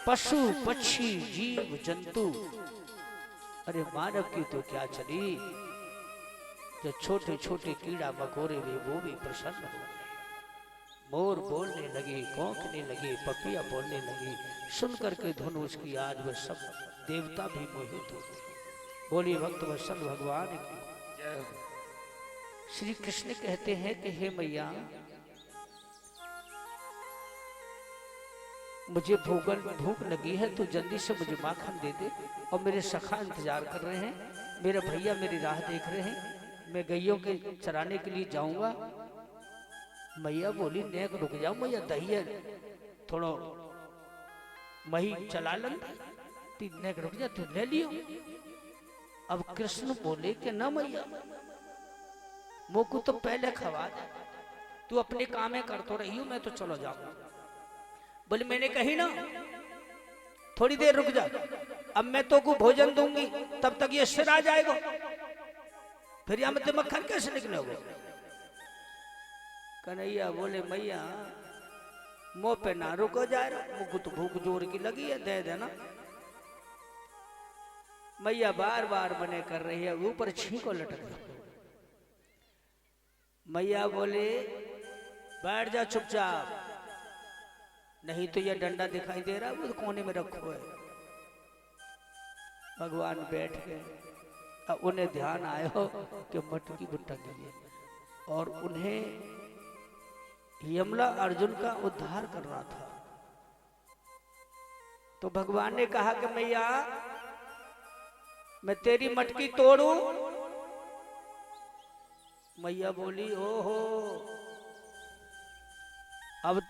पशु पक्षी जीव जंतु, अरे मानव की तो क्या चली, जो छोटे छोटे कीड़ा मकोड़े वे वो भी प्रसन्न हो गए। मोर बोलने लगे, कौंकने लगे, पपिया बोलने लगी। सुन करके धुन उसकी आज वह सब देवता भी मोहित होते। बोलिए भक्त वत्सल भगवान की जय हो। श्री कृष्ण कहते हैं कि हे मैया, मुझे भूख लगी है तो जल्दी से मुझे माखन दे दे, और मेरे सखा इंतजार कर रहे हैं, मेरे भैया मेरी राह देख रहे हैं, मैं गैयों के चराने के लिए जाऊंगा। मैया बोली नेक रुक जाओ मैया, दही थोड़ो मही चला लन, नेक रुक जा, तू ले लियो। अब कृष्ण बोले कि न मैया, मोकू तो पहले खवा दे, तू अपने काम में कर तो रही हूं, मैं तो चलो जाऊंगा। बोले मैंने कही ना थोड़ी देर रुक जा, अब मैं तो को भोजन दूंगी, तब तक ये सिर आ जाएगा, फिर यहां में मक्खन कैसे निकलेगा? कन्हैया बोले मैया मुंह पे ना रुको जा रहा, मुझको तो भूख जोर की लगी है, दे देना। मैया बार बार मने कर रही है, ऊपर छींको लटक रहा। मैया बोले बैठ जा चुपचाप, नहीं तो यह डंडा दिखाई दे रहा है वो कोने में रखो है। भगवान बैठ गए। अब उन्हें ध्यान आया कि मटकी बुट्टा गिरी और उन्हें यमला अर्जुन का उद्धार करना था। तो भगवान ने कहा कि मैया मैं तेरी मटकी तोड़ूं। मैया बोली ओहो अब